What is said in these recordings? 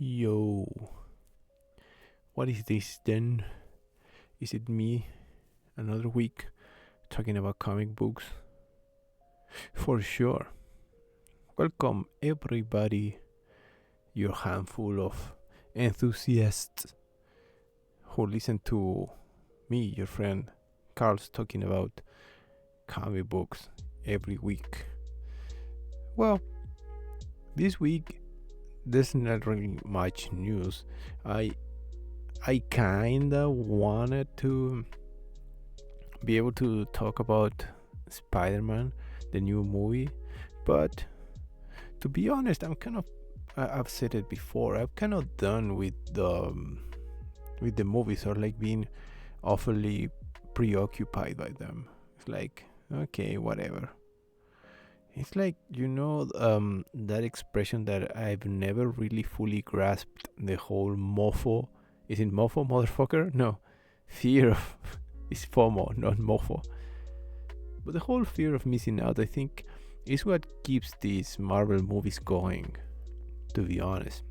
Yo, what is this then? Is it me another week talking about comic books? For sure. Welcome, everybody, your handful of enthusiasts who listen to me, your friend Carlz, talking about comic books every week. Well, this week there's not really much news. I kinda wanted to be able to talk about Spider-Man, the new movie, but to be honest, I've said it before. I'm kind of done with the movies, or like being awfully preoccupied by them. It's like, okay, whatever. It's like, that expression that I've never really fully grasped, the whole mofo. Is it mofo, motherfucker? No, fear of is FOMO, not mofo. But the whole fear of missing out, I think, is what keeps these Marvel movies going, to be honest.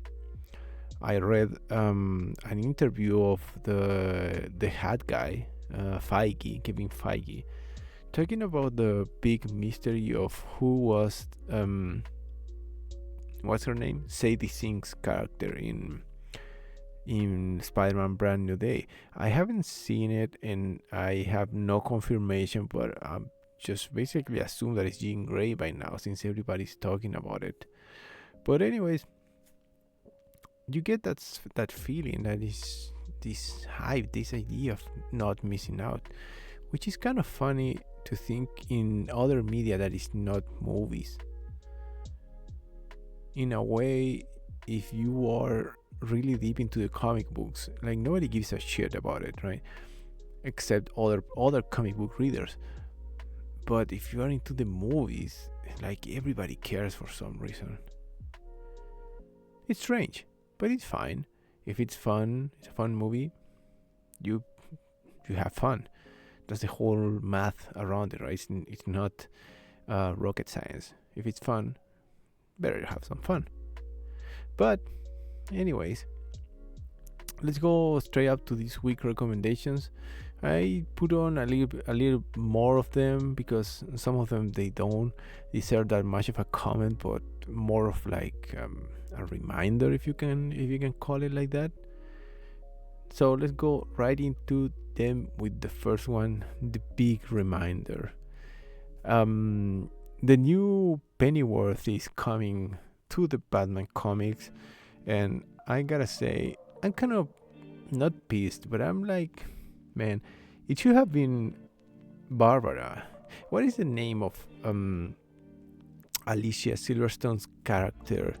I read an interview of the hat guy, Kevin Feige, talking about the big mystery of who was what's her name, Sadie Sink's character in Spider-Man Brand New Day. I haven't seen it and I have no confirmation, but I'm just basically assume that it's Jean Grey by now, since everybody's talking about it. But anyways, you get that feeling that is this hype, this idea of not missing out, which is kind of funny to think in other media that is not movies. In a way, if you are really deep into the comic books, like, nobody gives a shit about it, right? Except other comic book readers. But if you are into the movies, like, everybody cares for some reason. It's strange, but it's fine. If it's fun, it's a fun movie, you have fun. That's the whole math around it, right? It's not rocket science. If it's fun, better have some fun. But anyways, let's go straight up to this week recommendations. I put on a little more of them because some of them, they don't deserve that much of a comment, but more of like a reminder, if you can call it like that. So let's go right into them with the first one, the big reminder. The new Pennyworth is coming to the Batman comics, and I gotta say, I'm kind of not pissed, but I'm like, man, it should have been Barbara. What is the name of Alicia Silverstone's character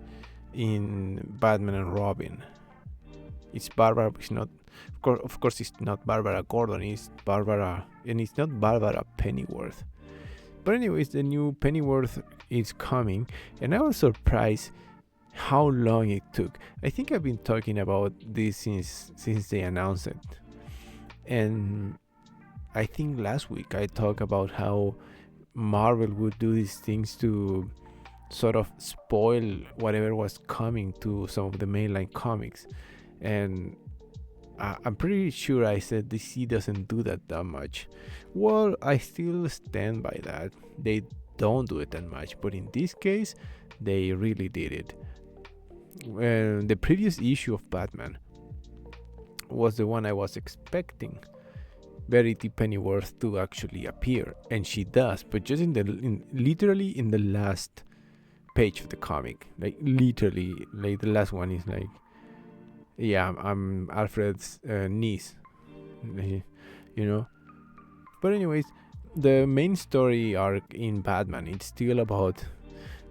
in Batman and Robin? It's Barbara. It's not. Of course, it's not Barbara Gordon. It's Barbara, and it's not Barbara Pennyworth. But anyways, the new Pennyworth is coming, and I was surprised how long it took. I think I've been talking about this since they announced it, and I think last week I talked about how Marvel would do these things to sort of spoil whatever was coming to some of the mainline comics, and I'm pretty sure I said DC doesn't do that much. Well, I still stand by that. They don't do it that much, but in this case, they really did it. The previous issue of Batman was the one I was expecting Verity Pennyworth to actually appear, and she does, but just literally in the last page of the comic. Like, literally, like, the last one is like, yeah, I'm Alfred's niece, But anyways, the main story arc in Batman, it's still about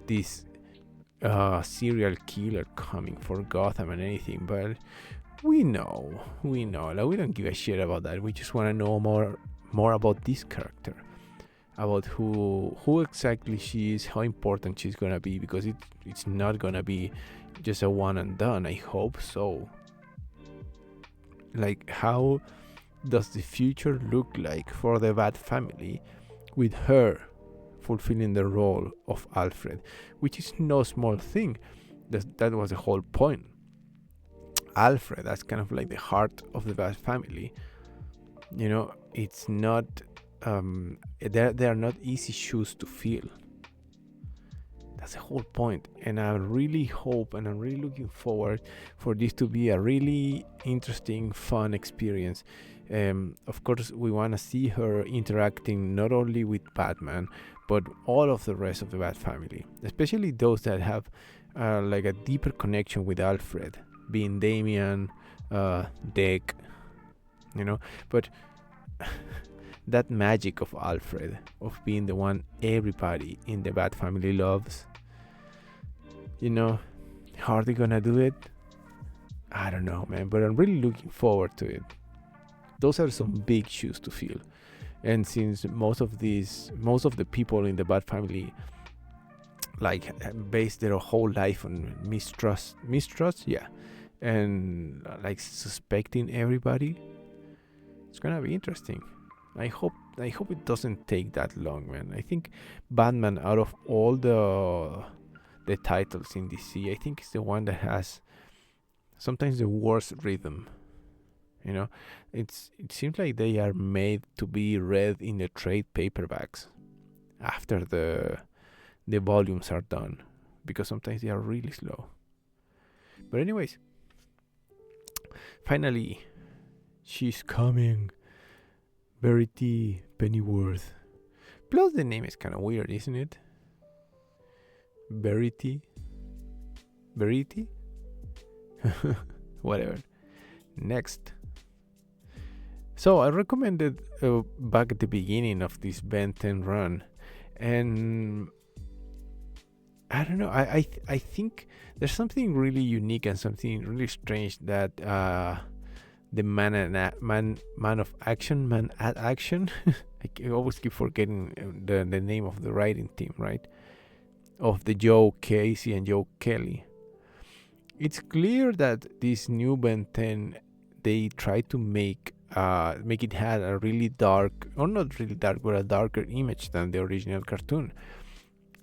this serial killer coming for Gotham and anything, but we know, like, we don't give a shit about that. We just want to know more about this character, about who exactly she is, how important she's gonna be, because it's not gonna be just a one and done. I hope so. Like, how does the future look like for the Bat family with her fulfilling the role of Alfred, which is no small thing. That was the whole point. Alfred, that's kind of like the heart of the Bat family. It's not they are not easy shoes to fill. That's the whole point, and I really hope and I'm really looking forward for this to be a really interesting, fun experience. Of course, we want to see her interacting not only with Batman, but all of the rest of the Bat family, especially those that have like a deeper connection with Alfred, being Damian, Dick, but that magic of Alfred, of being the one everybody in the Bat family loves. How are they gonna do it? I don't know, man, but I'm really looking forward to it. Those are some big shoes to fill. And since most of the people in the Bat family like base their whole life on mistrust, yeah, and like suspecting everybody, it's gonna be interesting. I hope it doesn't take that long, man. I think Batman, out of all the titles in DC, I think it's the one that has sometimes the worst rhythm. It seems like they are made to be read in the trade paperbacks after the volumes are done, because sometimes they are really slow. But anyways, finally, she's coming. Verity Pennyworth. Plus the name is kind of weird, isn't it? Verity? Whatever. Next. So I recommended back at the beginning of this Ben 10 run, and I don't know, I think there's something really unique and something really strange that the man at action I always keep forgetting the name of the writing team, right? Of the Joe Casey and Joe Kelly. It's clear that this new Ben 10, they try to make it had a really dark, or not really dark, but a darker image than the original cartoon.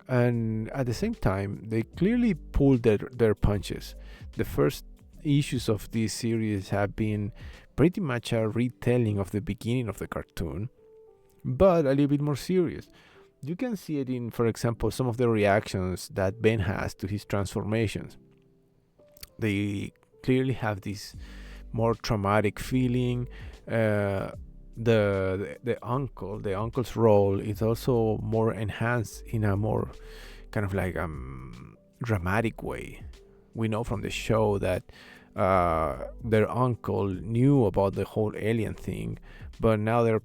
And at the same time, they clearly pulled their punches. The first issues of this series have been pretty much a retelling of the beginning of the cartoon, but a little bit more serious. You can see it in, for example, some of the reactions that Ben has to his transformations. They clearly have this more traumatic feeling. The uncle's role is also more enhanced in a more kind of like dramatic way. We know from the show that their uncle knew about the whole alien thing, but now they're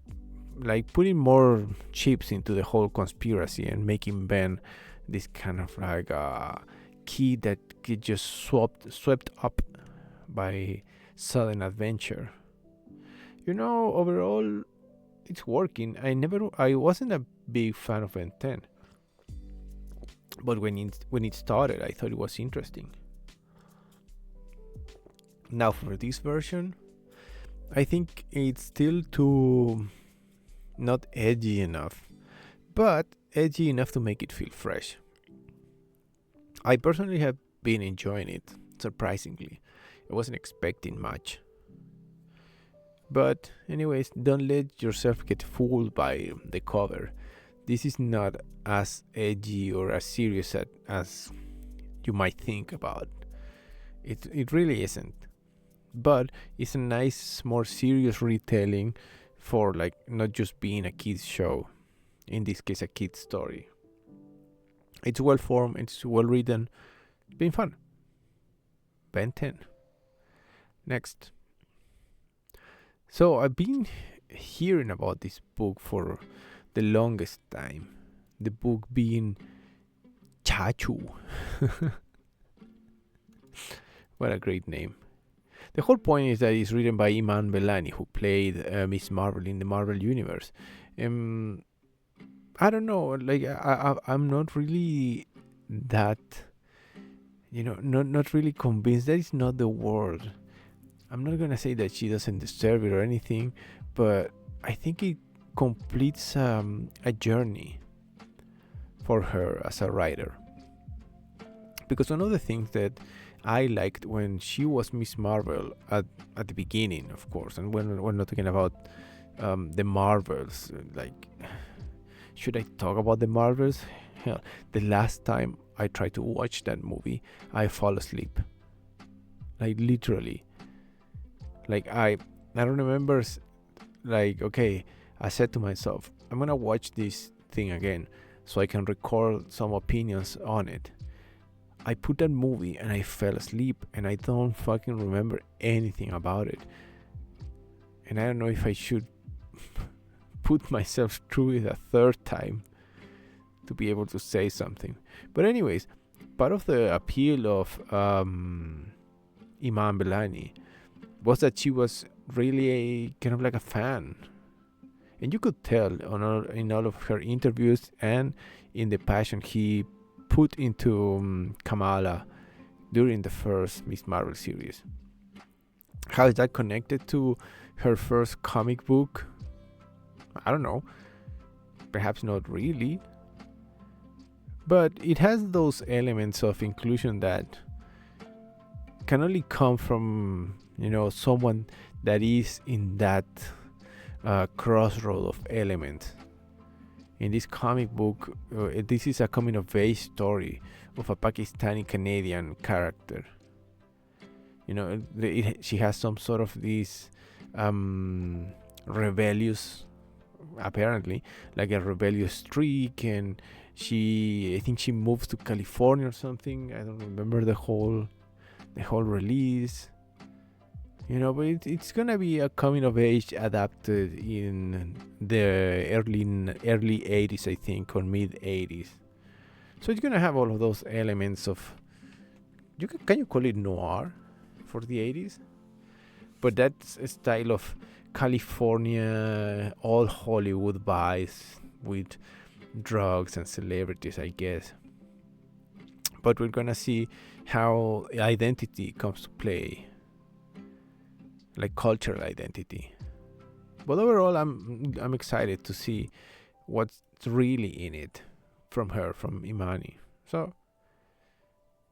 like putting more chips into the whole conspiracy and making Ben this kind of like kid that get just swept up by sudden adventure. Overall, it's working. I wasn't a big fan of Ben 10, but when it started, I thought it was interesting. Now for this version, I think it's still too not edgy enough, but edgy enough to make it feel fresh. I personally have been enjoying it, surprisingly. I wasn't expecting much. But anyways, don't let yourself get fooled by the cover. This is not as edgy or as serious as you might think about. It really isn't. But it's a nice, more serious retelling for like not just being a kid's show. In this case, a kid's story. It's well formed, it's well written, it's been fun. Ben 10. Next. So I've been hearing about this book for the longest time. The book being Chachu. What a great name. The whole point is that it's written by Iman Vellani, who played Miss Marvel in the Marvel Universe. I don't know, like I'm not really that, not really convinced. That is not the word. I'm not gonna say that she doesn't deserve it or anything, but I think it completes a journey for her as a writer. Because one of the things that I liked when she was Miss Marvel at the beginning, of course, and when we're not talking about the Marvels. Like, should I talk about the Marvels? Hell, the last time I tried to watch that movie, I fall asleep. Like, literally. Like, I don't remember. Like, okay, I said to myself, I'm gonna watch this thing again so I can record some opinions on it. I put that movie and I fell asleep and I don't fucking remember anything about it. And I don't know if I should put myself through it a third time to be able to say something. But anyways, part of the appeal of Iman Belani was that she was really kind of like a fan. And you could tell in all of her interviews and in the passion he put into Kamala during the first Miss Marvel series. How is that connected to her first comic book? I don't know. Perhaps not really. But it has those elements of inclusion that can only come from, someone that is in that crossroad of elements. In this comic book, this is a coming of age story of a Pakistani Canadian character. She has some sort of this rebellious, apparently, like a rebellious streak, and I think she moves to California or something. I don't remember the whole release. But it's gonna be a coming of age adapted in the early 80s, I think, or mid 80s. So it's gonna have all of those elements of, can you call it noir for the 80s? But that's a style of California, all Hollywood vibes with drugs and celebrities, I guess. But we're gonna see how identity comes to play, like cultural identity. But overall, I'm excited to see what's really in it from Imani. So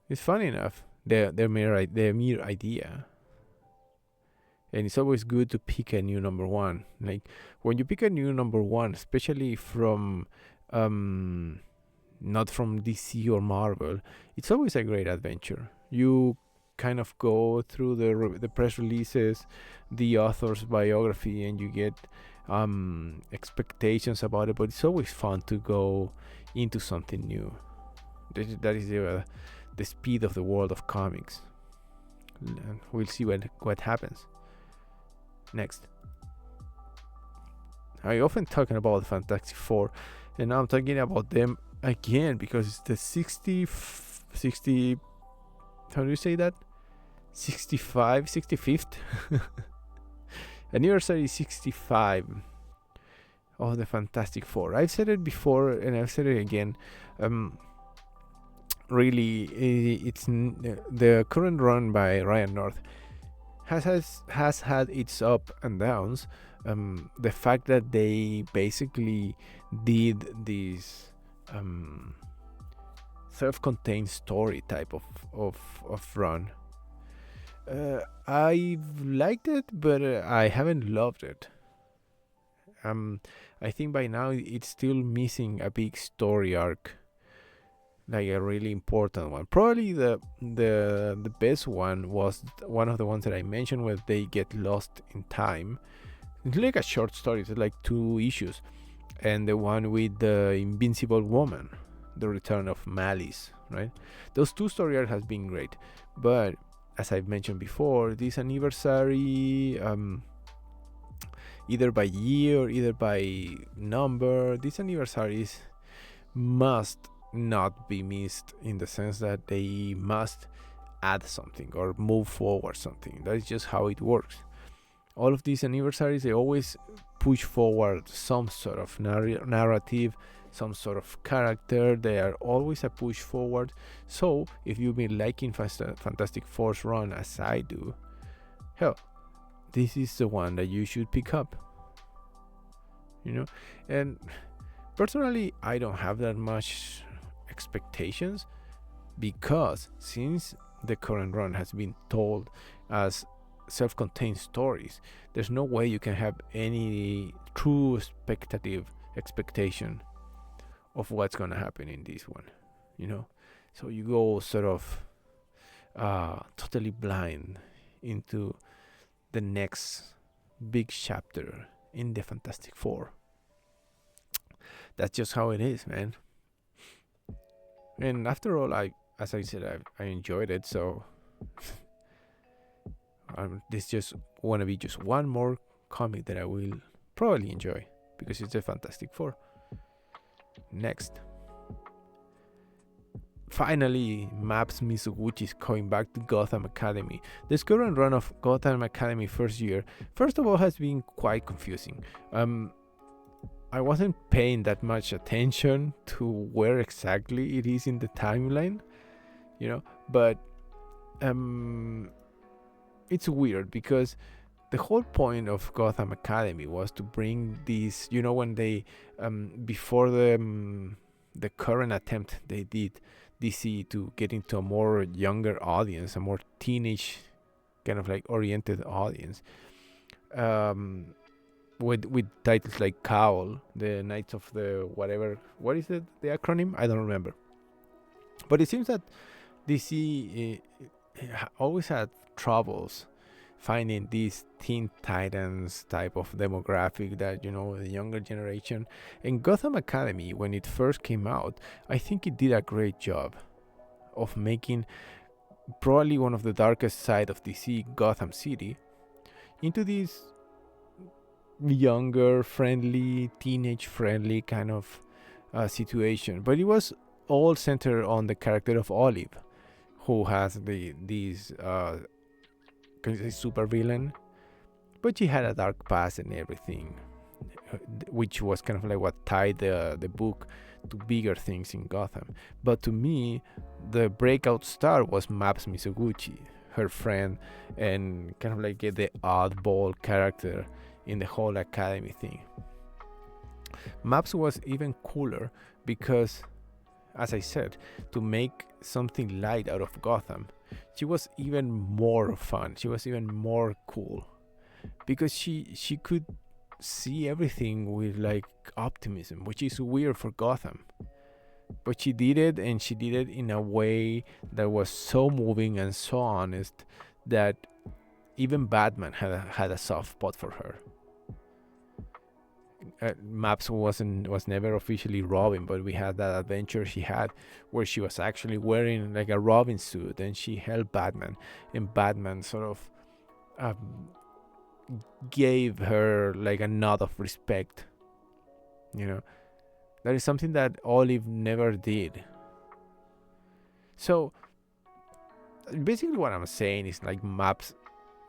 it's funny enough, their mere idea. And it's always good to pick a new number one. Like, when you pick a new number one, especially from not from DC or Marvel, it's always a great adventure. You kind of go through the press releases, the author's biography, and you get expectations about it. But it's always fun to go into something new. That is the speed of the world of comics. And we'll see what happens next. I often talking about Fantastic Four, and now I'm talking about them again because it's the 60 how do you say that, 65th anniversary 65 of the Fantastic Four. I've said it before and I've said it again. Really, it's the current run by Ryan North has had its up and downs. The fact that they basically did this self-contained story type of run, I've liked it, but I haven't loved it. I think by now it's still missing a big story arc, like a really important one. Probably the best one was one of the ones that I mentioned, where they get lost in time. It's like a short story. It's like 2 issues, and the one with the Invincible Woman, the return of Malice. Right, those 2 story arcs has been great, but as I've mentioned before, this anniversary, either by year or either by number, these anniversaries must not be missed, in the sense that they must add something or move forward something. That is just how it works. All of these anniversaries, they always push forward some sort of narrative, some sort of character. They are always a push forward. So if you've been liking Fantastic Four's run as I do, hell, this is the one that you should pick up. And personally, I don't have that much expectations, because since the current run has been told as self-contained stories, there's no way you can have any true spectative expectation of what's going to happen in this one, you know. So you go sort of totally blind into the next big chapter in the Fantastic Four. That's just how it is, man. And after all, as I said, I enjoyed it. So this just want to be just one more comic that I will probably enjoy because it's a Fantastic Four. Next, finally, Maps Mizoguchi is coming back to Gotham Academy. This current run of Gotham Academy first year, first of all, has been quite confusing. I wasn't paying that much attention to where exactly it is in the timeline, you know, but it's weird because the whole point of Gotham Academy was to bring these, you know, when they before the current attempt they did DC to get into a more younger audience, a more teenage kind of like oriented audience, with titles like Cowl, the Knights of the whatever, what is it, the acronym? I don't remember. But it seems that DC always had troubles finding these Teen Titans type of demographic that, you know, the younger generation. And Gotham Academy, when it first came out, I think it did a great job of making probably one of the darkest side of DC, Gotham City, into this younger friendly, teenage friendly kind of situation. But it was all centered on the character of Olive, who has these super villain, but she had a dark past and everything, which was kind of like what tied the book to bigger things in Gotham. But to me, the breakout star was Maps Mizoguchi, her friend, and kind of like the oddball character in the whole Academy thing. Maps was even cooler because, as I said, to make something light out of Gotham, she was even more fun. She was even more cool because she could see everything with like optimism, which is weird for Gotham. But she did it, and she did it in a way that was so moving and so honest that even Batman had a soft spot for her. Maps was never officially Robin, but we had that adventure she had where she was actually wearing like a Robin suit and she helped Batman, and Batman sort of gave her like a nod of respect. You know, that is something that Olive never did. So basically what I'm saying is like Maps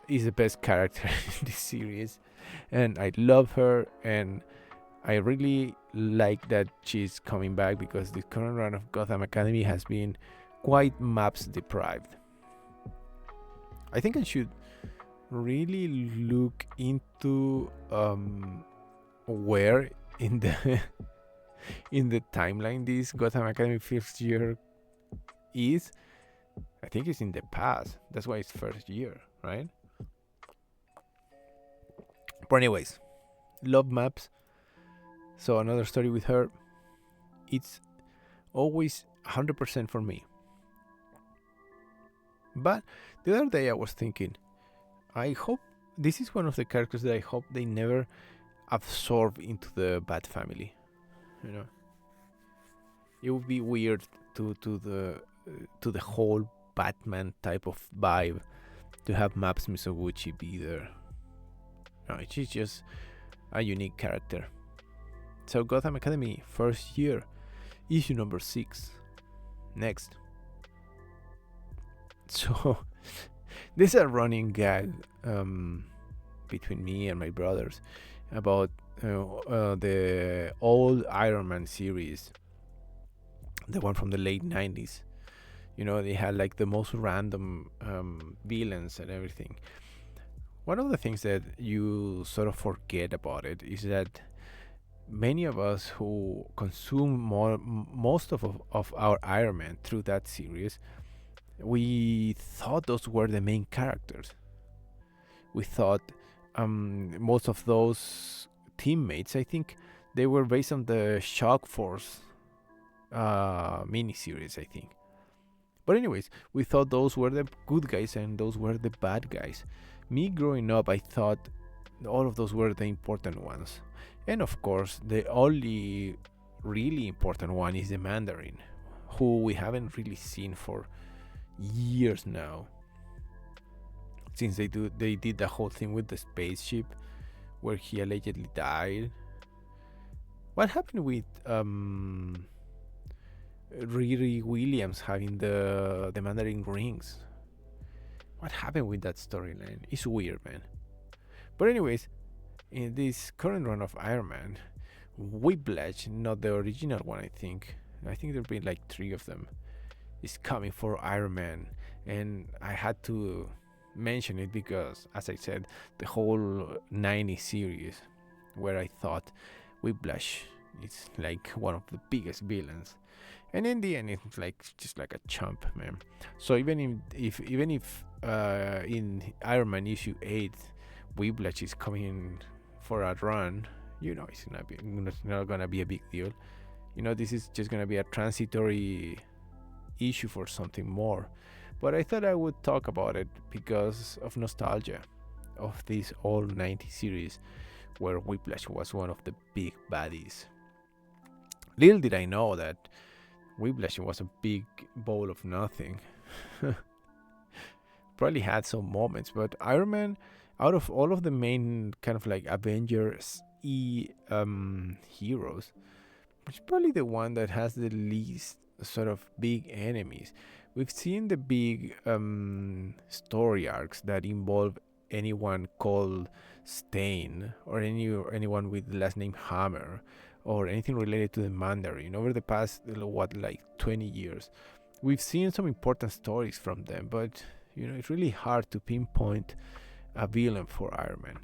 is the best character in this series, and I love her, and I really like that she's coming back because the current run of Gotham Academy has been quite Maps deprived. I think I should really look into where in the in the timeline this Gotham Academy 5th year is. I think it's in the past. That's why it's first year, right? But anyways, love Maps. So another story with her. It's always 100% for me. But the other day I was thinking, I hope this is one of the characters that I hope they never absorb into the Bat family. You know, it would be weird to the whole Batman type of vibe to have Maps Mizoguchi be there. No, she's just a unique character. So Gotham Academy, first year, issue number 6. Next. So there's a running gag between me and my brothers about the old Iron Man series, the one from the late 90s. You know, they had like the most random villains and everything. One of the things that you sort of forget about it is that many of us who consume most of our Iron Man through that series we thought those were the main characters. We thought most of those teammates, I think, they were based on the Shock Force miniseries, I think. But anyways, we thought those were the good guys and those were the bad guys. Me growing up, I thought all of those were the important ones. And of course, the only really important one is the Mandarin, who we haven't really seen for years now. Since they did the whole thing with the spaceship where he allegedly died. What happened with Riri Williams having the Mandarin rings? What happened with that storyline? It's weird, man. But anyways, in this current run of Iron Man, Whiplash, not the original one, I think there've been like 3 of them, is coming for Iron Man, and I had to mention it because, as I said, the whole 90 series, where I thought Whiplash is like one of the biggest villains, and in the end it's like just like a chump, man. So even if in Iron Man issue 8 Whiplash is coming for a run, it's not gonna be a big deal. This is just gonna be a transitory issue for something more. But I thought I would talk about it because of nostalgia of this old 90 series where Whiplash was one of the big baddies. Little did I know that Whiplash was a big bowl of nothing. Probably had some moments, but Iron Man, out of all of the main kind of like Avengers heroes, is probably the one that has the least sort of big enemies. We've seen the big story arcs that involve anyone called Stain or anyone with the last name Hammer or anything related to the Mandarin over the past 20 years. We've seen some important stories from them, but it's really hard to pinpoint a villain for Iron Man.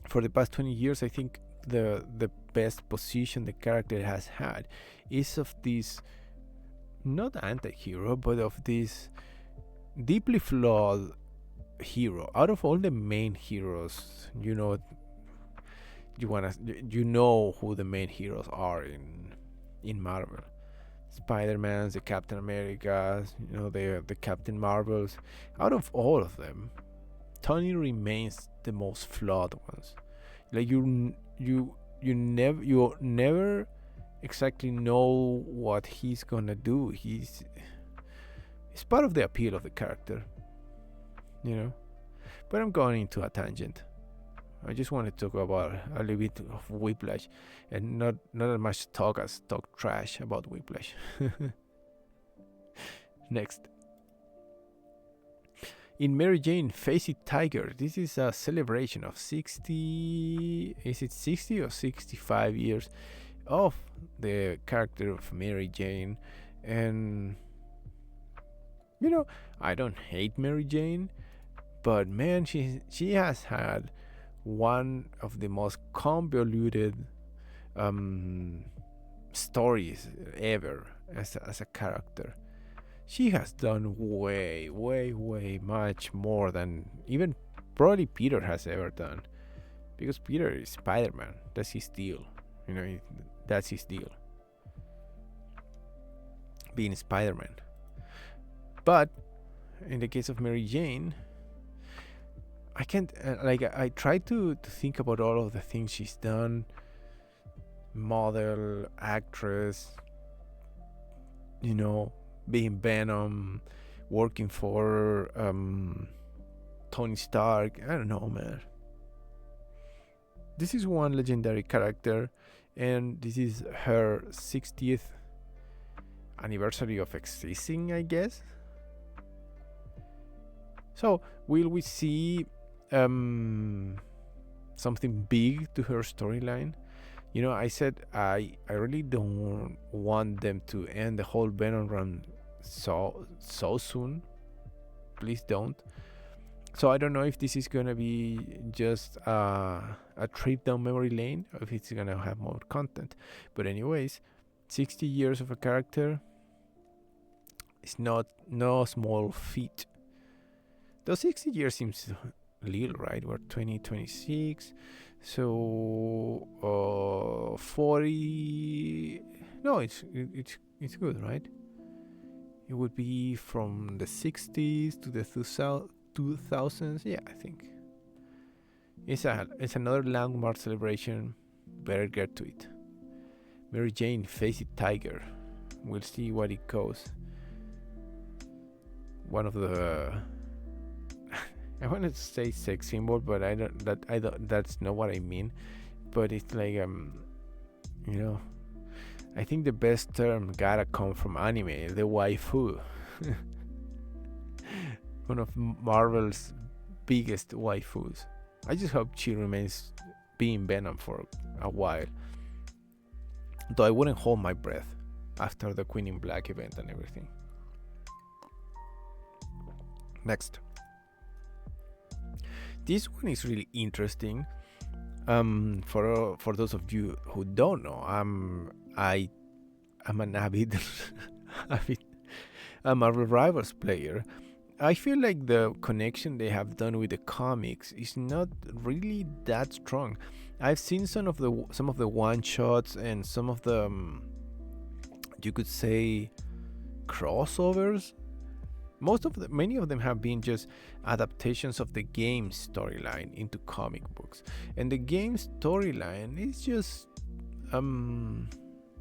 For the past 20 years, I think the best position the character has had is of this, not anti-hero, but of this deeply flawed hero. Out of all the main heroes, you know who the main heroes are in Marvel. Spider-Man's, the Captain Americas, the Captain Marvels. Out of all of them, Tony remains the most flawed ones. Like you never exactly know what he's gonna do. It's part of the appeal of the character, But I'm going into a tangent. I just want to talk about a little bit of Whiplash, and not as much talk trash about Whiplash. Next, in Mary Jane Face It Tiger, this is a celebration of 60 or 65 years of the character of Mary Jane. And I don't hate Mary Jane, but man, she has had one of the most convoluted stories ever as a character. She has done way much more than even probably Peter has ever done, because Peter is Spider-Man. That's his deal. That's his deal, being Spider-Man. But in the case of Mary Jane, I can't I try to think about all of the things she's done. Model, actress, being Venom, working for Tony Stark. I don't know, man. This is one legendary character, and this is her 60th anniversary of existing, I guess. So will we see something big to her storyline? I said I really don't want them to end the whole Venom run so soon. Please don't. So I don't know if this is gonna be just a trip down memory lane, or if it's gonna have more content. But anyways, 60 years of a character. It's not no small feat. Though 60 years seems little, right? We're 2026, so 40. No, it's good, right? It would be from the 60s to the 2000s. Yeah, I think it's another landmark celebration. Better get to it. Mary Jane, Face It Tiger. We'll see what it goes. One of the I wanted to say sex symbol, but I don't. That's not what I mean. But it's like you know, I think the best term gotta come from anime, the waifu. One of Marvel's biggest waifus. I just hope she remains being Venom for a while. Though I wouldn't hold my breath after the Queen in Black event and everything. Next. This one is really interesting. For those of you who don't know, I'm an avid a Marvel Rivals player. I feel like the connection they have done with the comics is not really that strong. I've seen some of the one shots and some of the you could say crossovers. Many of them have been just adaptations of the game storyline into comic books, and the game storyline is just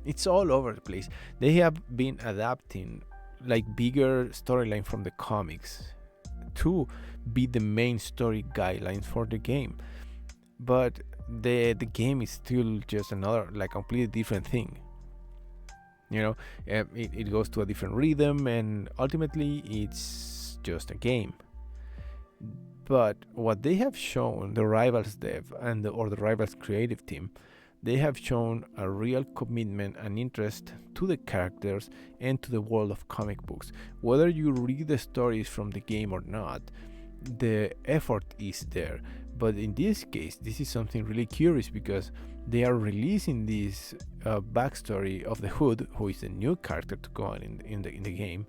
it's all over the place. They have been adapting like bigger storyline from the comics to be the main story guidelines for the game, but the game is still just another like completely different thing. It goes to a different rhythm, and ultimately it's just a game. But what they have shown, the Rivals dev or the Rivals creative team, they have shown a real commitment and interest to the characters and to the world of comic books. Whether you read the stories from the game or not, the effort is there. But in this case, this is something really curious because they are releasing this backstory of the Hood, who is a new character to go on in the game.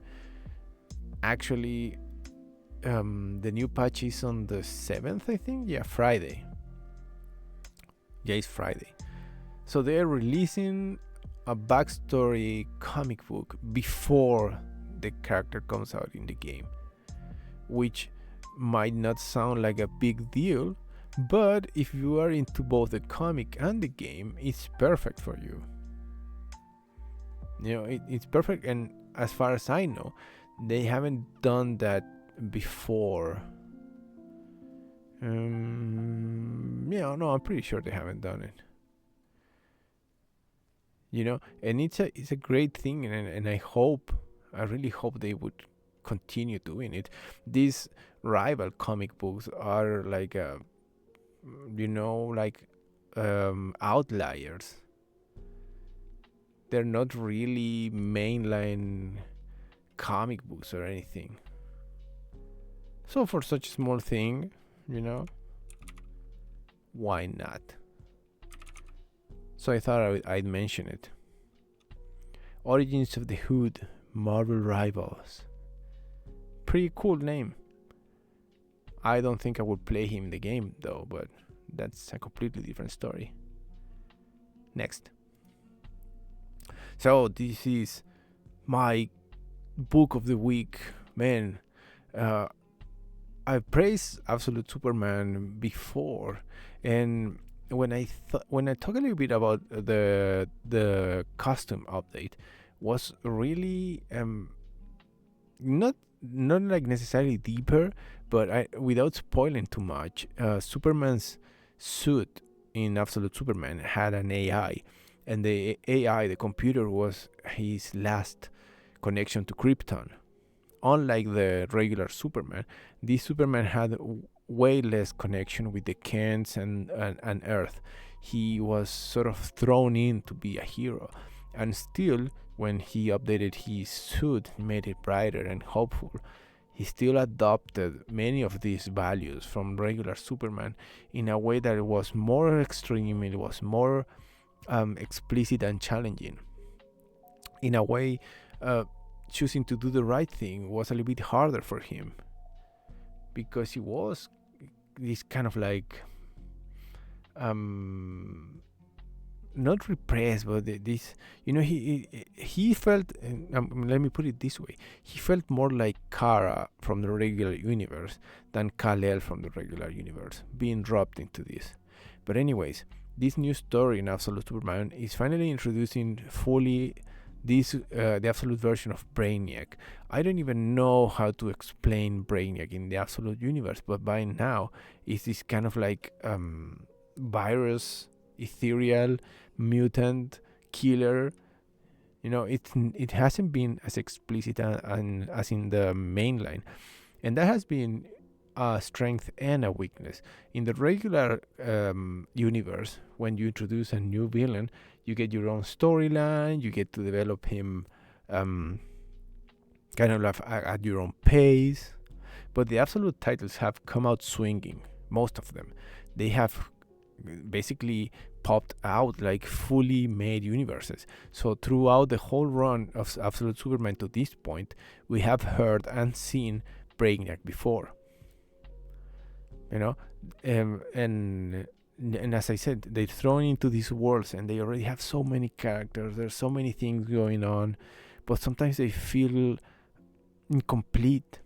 Actually, the new patch is on the 7th, I think. Yeah, Friday. Yeah, it's Friday. So they are releasing a backstory comic book before the character comes out in the game, which might not sound like a big deal, but if you are into both the comic and the game, it's perfect for you. It's perfect, and as far as I know, they haven't done that before. No, I'm pretty sure they haven't done it. And it's a great thing, and I really hope they would continue doing it. These rival comic books are like outliers. They're not really mainline comic books or anything. So for such a small thing, why not? So I thought I'd mention it. Origins of the Hood, Marvel Rivals. Pretty cool name. I don't think I would play him in the game though, but that's a completely different story. Next. So this is my book of the week. Man, I praised Absolute Superman before, and when I talk a little bit about the custom update, was really not like necessarily deeper, but without spoiling too much, Superman's suit in Absolute Superman had an AI, and the AI, the computer, was his last connection to Krypton. Unlike the regular Superman, this Superman had way less connection with the Kents and Earth. He was sort of thrown in to be a hero, and still, when he updated his suit, made it brighter and hopeful, he still adopted many of these values from regular Superman in a way that it was more extreme, it was more explicit and challenging. In a way, choosing to do the right thing was a little bit harder for him, because he was this kind of like not repressed, but this, he felt, let me put it this way, he felt more like Kara from the regular universe than Kal-El from the regular universe, being dropped into this. But anyways, this new story in Absolute Superman is finally introducing fully this the absolute version of Brainiac. I don't even know how to explain Brainiac in the Absolute universe, but by now it's this kind of like virus, ethereal, mutant, killer. It hasn't been as explicit as in the mainline, and that has been a strength and a weakness. In the regular universe, when you introduce a new villain, you get your own storyline, you get to develop him kind of like at your own pace. But the Absolute titles have come out swinging, most of them. They have basically popped out like fully made universes. So throughout the whole run of Absolute Superman to this point, we have heard and seen Brainiac before. And as I said, they're thrown into these worlds and they already have so many characters, there's so many things going on, but sometimes they feel incomplete.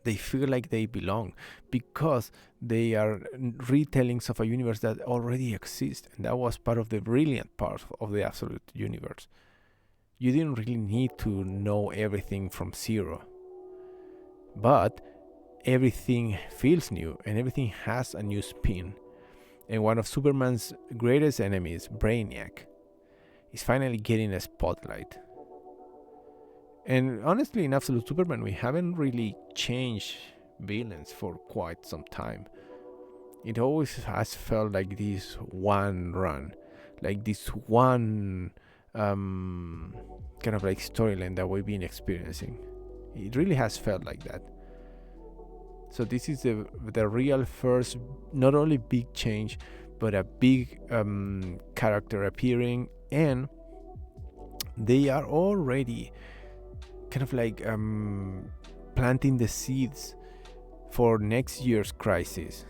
They feel like they belong because they are retellings of a universe that already exists, and that was part of the brilliant part of the Absolute universe. You didn't really need to know everything from zero, but everything feels new and everything has a new spin. And one of Superman's greatest enemies, Brainiac, is finally getting a spotlight. And honestly, in Absolute Superman, we haven't really changed villains for quite some time. It always has felt like this one run, like this one kind of like storyline that we've been experiencing. It really has felt like that. So this is the real first, not only big change, but a big character appearing, and they are already kind of like planting the seeds for next year's crisis.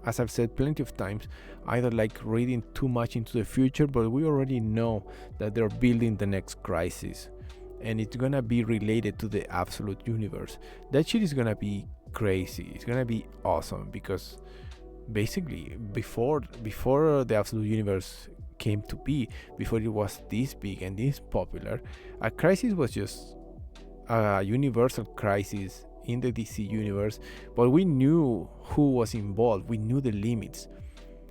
As I've said plenty of times, either like reading too much into the future, but we already know that they're building the next crisis, and it's gonna be related to the Absolute universe. That shit is gonna be crazy. It's gonna be awesome, because basically before the Absolute universe came to be, before it was this big and this popular, a crisis was just a universal crisis in the DC universe, but we knew who was involved, we knew the limits.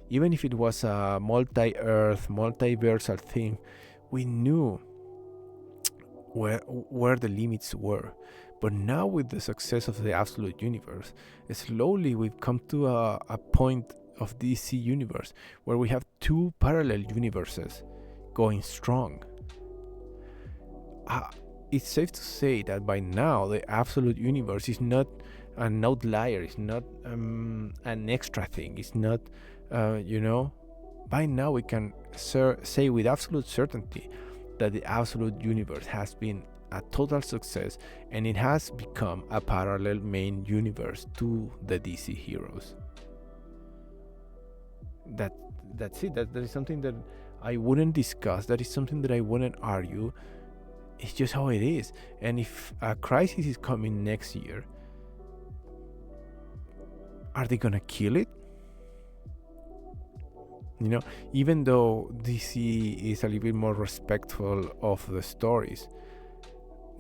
Even if it was a multi-earth, multiversal thing, we knew where the limits were. But now with the success of the Absolute universe, slowly we've come to a point of DC universe where we have two parallel universes going strong. It's safe to say that by now the Absolute universe is not an outlier, it's not an extra thing, it's not by now we can say with absolute certainty that the Absolute universe has been a total success, and it has become a parallel main universe to the DC heroes. That's it. That is something that I wouldn't discuss. That is something that I wouldn't argue. It's just how it is. And if a crisis is coming next year, are they gonna kill it? Even though DC is a little bit more respectful of the stories,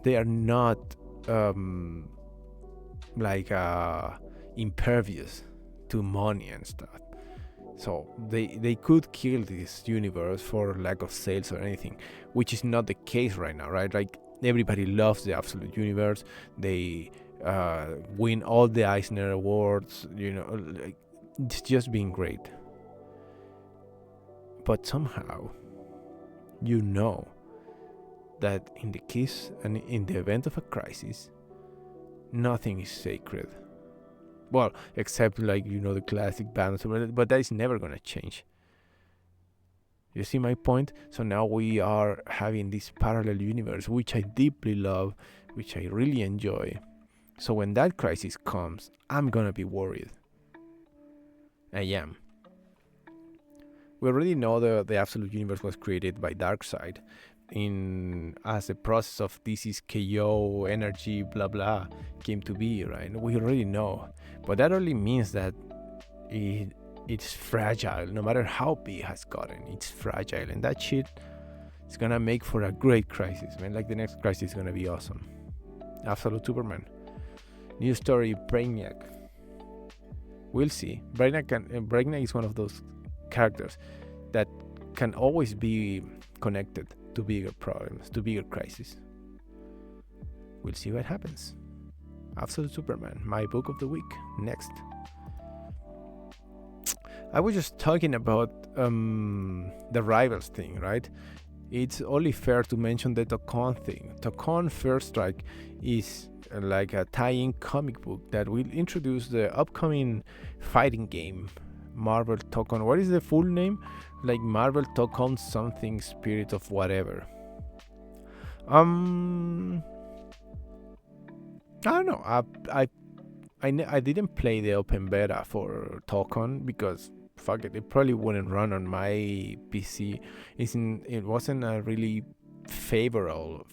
they are not impervious to money and stuff. So they could kill this universe for lack of sales or anything, which is not the case right now, right? Like, everybody loves the Absolute universe. They win all the Eisner Awards. It's just been great. But somehow, that in the case and in the event of a crisis, nothing is sacred. Well, except the classic balance, but that is never gonna change. You see my point? So now we are having this parallel universe, which I deeply love, which I really enjoy. So when that crisis comes, I'm gonna be worried. I am. We already know the absolute universe was created by Darkseid as a process of this is KO energy blah blah came to be, right? We already know, but that only means that it's fragile. No matter how big it has gotten, it's fragile, and that shit is gonna make for a great crisis, man. Like the next crisis is gonna be awesome. Absolute Superman, new story, Brainiac. We'll see. Brainiac is one of those characters that can always be connected to bigger problems, to bigger crises. We'll see what happens. Absolute Superman, my book of the week. Next. I was just talking about the rivals thing, right? It's only fair to mention the Tokon thing. Tokon First Strike is like a tie-in comic book that will introduce the upcoming fighting game, Marvel Tokon. What is the full name? Like Marvel Tokon something Spirit of whatever. I don't know. I didn't play the open beta for Tokon because fuck it, it probably wouldn't run on my PC. It wasn't a really favorable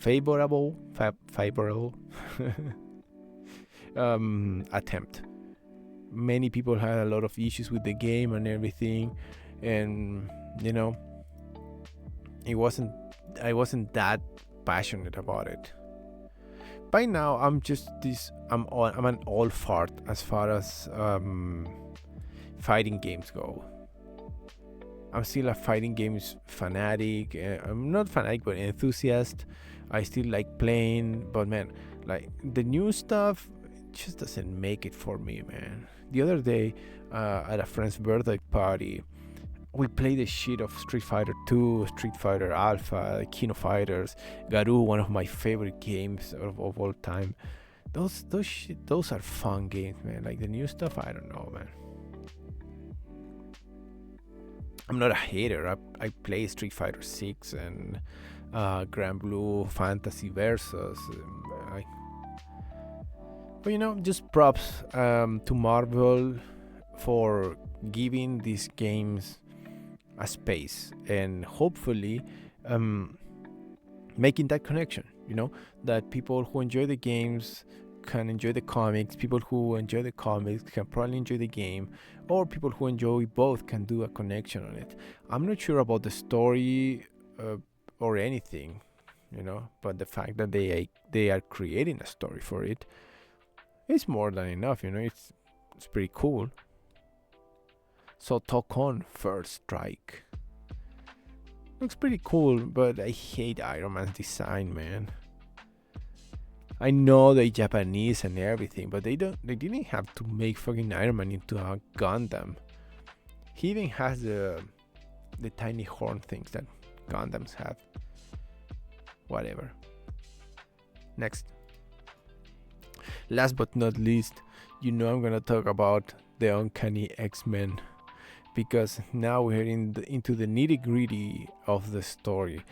attempt. Many people had a lot of issues with the game and everything, and I wasn't that passionate about it. By now I'm an all fart as far as fighting games go. I'm still a fighting games fanatic. I'm not fanatic but enthusiast. I still like playing, but man, like the new stuff just doesn't make it for me, man. The other day at a friend's birthday party, we played the shit of Street Fighter 2, Street Fighter Alpha, King of Fighters, Garou, one of my favorite games of all time. Those are fun games, man. Like the new stuff, I don't know, man. I'm not a hater. I play Street Fighter 6 and Grand Blue Fantasy Versus. But just props to Marvel for giving these games a space and hopefully making that connection. That people who enjoy the games can enjoy the comics. People who enjoy the comics can probably enjoy the game, or people who enjoy both can do a connection on it. I'm not sure about the story or anything, but the fact that they are creating a story for it is more than enough. It's pretty cool. So Tokon First Strike looks pretty cool, but I hate Iron Man's design, man. I know they're Japanese and everything, but they didn't have to make fucking Iron Man into a Gundam. He even has the tiny horn things that Gundams have. Whatever. Next. Last but not least, I'm gonna talk about the Uncanny X-Men, because now we're into the nitty-gritty of the story.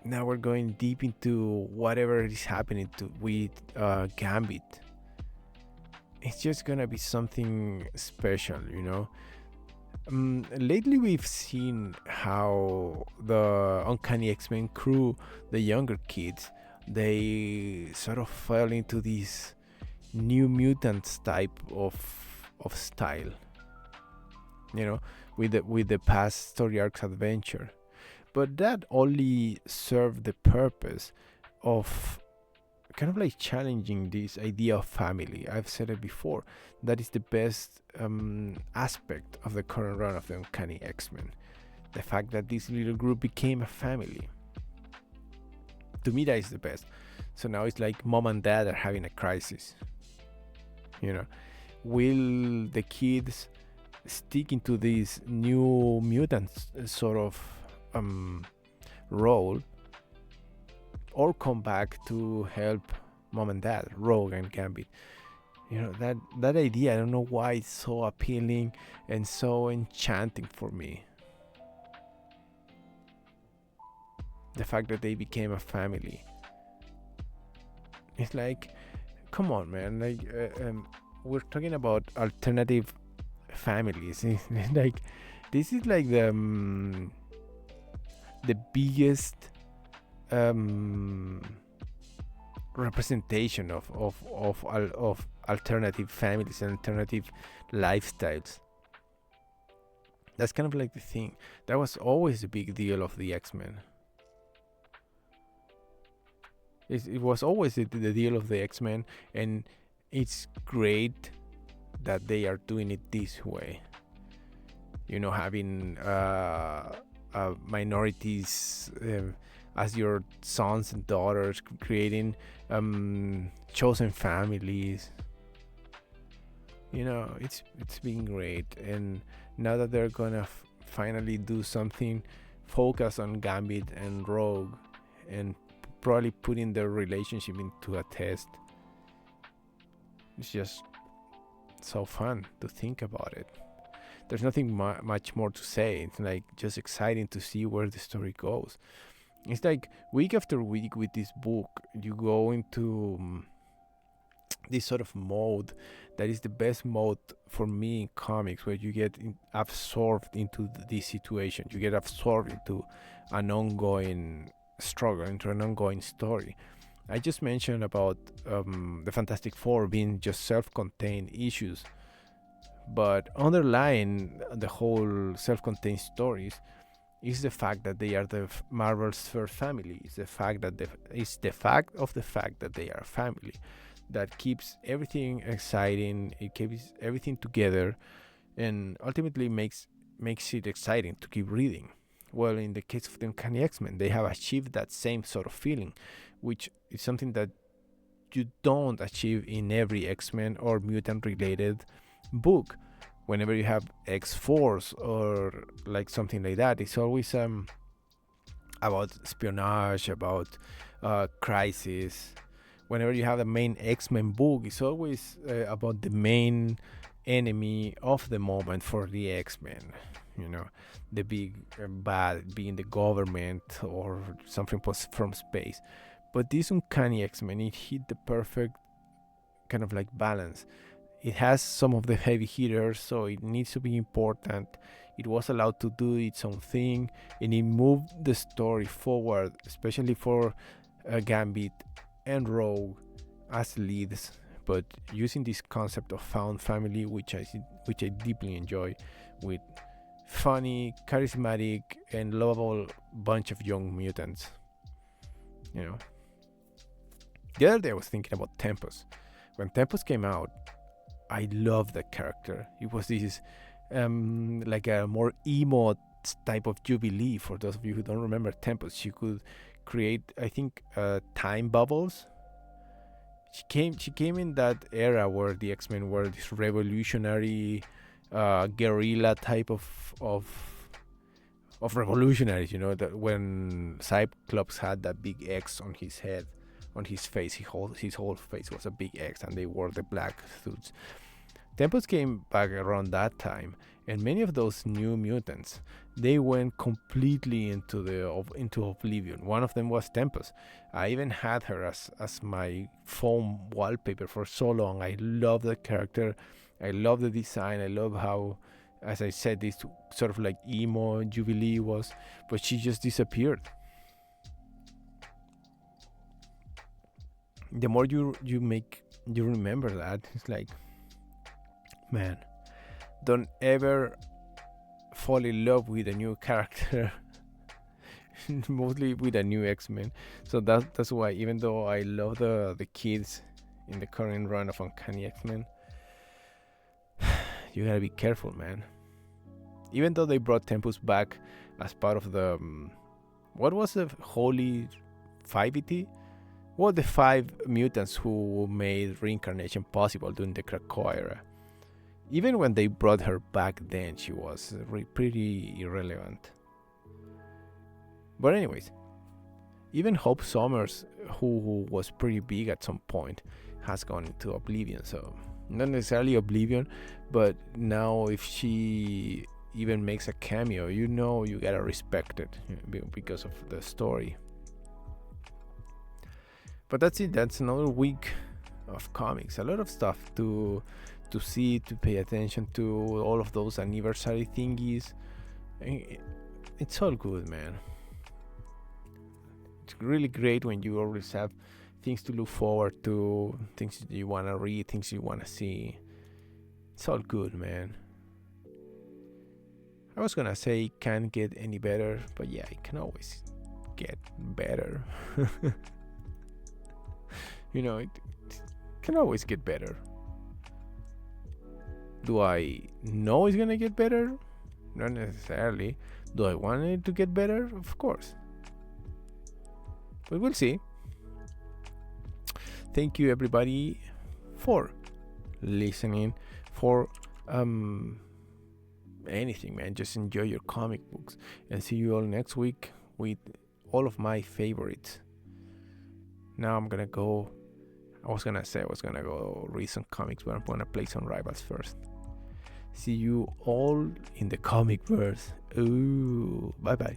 Now we're going deep into whatever is happening with Gambit. It's just gonna be something special, Lately we've seen how the Uncanny X-Men crew, the younger kids, they sort of fell into this New Mutants type of style, with the past story arcs adventure. But that only served the purpose of kind of like challenging this idea of family. I've said it before. That is the best aspect of the current run of the Uncanny X-Men. The fact that this little group became a family. To me, that is the best. So now it's like mom and dad are having a crisis. Will the kids stick into this New Mutants sort of role, or come back to help mom and dad, Rogue and Gambit? That idea, I don't know why it's so appealing and so enchanting for me. the fact that they became a family. It's like, come on, man. Like, we're talking about alternative families. It's like, this is like the biggest representation of alternative families and alternative lifestyles. That's kind of like the thing. That was always a big deal of the X-Men. It was always the deal of the X-Men, and it's great that they are doing it this way. You know, having minorities as your sons and daughters, creating chosen families. You know, it's been great, and now that they're gonna finally do something, focus on Gambit and Rogue, and probably putting their relationship into a test. It's just so fun to think about it. There's nothing much more to say. It's like just exciting to see where the story goes. It's like week after week with this book, you go into this sort of mode that is the best mode for me in comics, where you get absorbed into this situation. You get absorbed into an ongoing struggle, into an ongoing story. I just mentioned about the Fantastic Four being just self-contained issues, but underlying the whole self-contained stories is the fact that they are the Marvel's first family. It's the fact that it's the fact of the fact that they are family that keeps everything exciting. It keeps everything together, and ultimately makes it exciting to keep reading. Well, in the case of the Uncanny X-Men, they have achieved that same sort of feeling, which is something that you don't achieve in every X-Men or mutant-related book. Whenever you have X-Force or like something like that, it's always about espionage, about crisis. Whenever you have a main X-Men book, it's always about the main enemy of the moment for the X-Men. You know, the big bad being the government or something from space. But this Uncanny X-Men, it hit the perfect kind of like balance. It has some of the heavy hitters, so it needs to be important. It was allowed to do its own thing, and it moved the story forward, especially for Gambit and Rogue as leads, but using this concept of found family, which I deeply enjoy, with funny, charismatic, and lovable bunch of young mutants. You know, the other day I was thinking about Tempest. When Tempest came out, I loved the character. It was this like a more emo type of Jubilee. For those of you who don't remember Tempest, she could create, I think, time bubbles. She came in that era where the X-Men were this revolutionary guerrilla type of revolutionaries. You know, that when Cyclops had that big X on his head, on his face, his whole face was a big X, and they wore the black suits. Tempest came back around that time, and many of those new mutants, they went completely into oblivion. One of them was Tempest. I even had her as my phone wallpaper for so long. I love the character. I love the design. I love how, as I said, this sort of like emo Jubilee was, but she just disappeared. The more you remember that, it's like, man, don't ever fall in love with a new character. Mostly with a new X-Men. So that's why, even though I love the kids in the current run of Uncanny X-Men, you gotta be careful, man. Even though they brought Tempest back as part of the what was the Holy 5-ity? Well, the 5 mutants who made reincarnation possible during the Krakoa era. Even when they brought her back then, she was pretty irrelevant. But anyways, even Hope Summers, who was pretty big at some point, has gone into oblivion. So not necessarily oblivion, but now if she even makes a cameo, you know you gotta respect it because of the story. But that's it. That's another week of comics. A lot of stuff to see, to pay attention to, all of those anniversary thingies. It's all good, man. It's really great when you always have things to look forward to, things you want to read, things you want to see. It's all good, man. I was gonna say it can't get any better, but yeah, it can always get better. You know, it can always get better. Do I know it's gonna get better? Not necessarily. Do I want it to get better? Of course. But we'll see. Thank you everybody for listening, for anything, man. Just enjoy your comic books, and see you all next week with all of my favorites. Now I'm gonna go. I was gonna go read some comics, but I'm gonna play some Rivals first. See you all in the comic verse. Ooh, bye bye.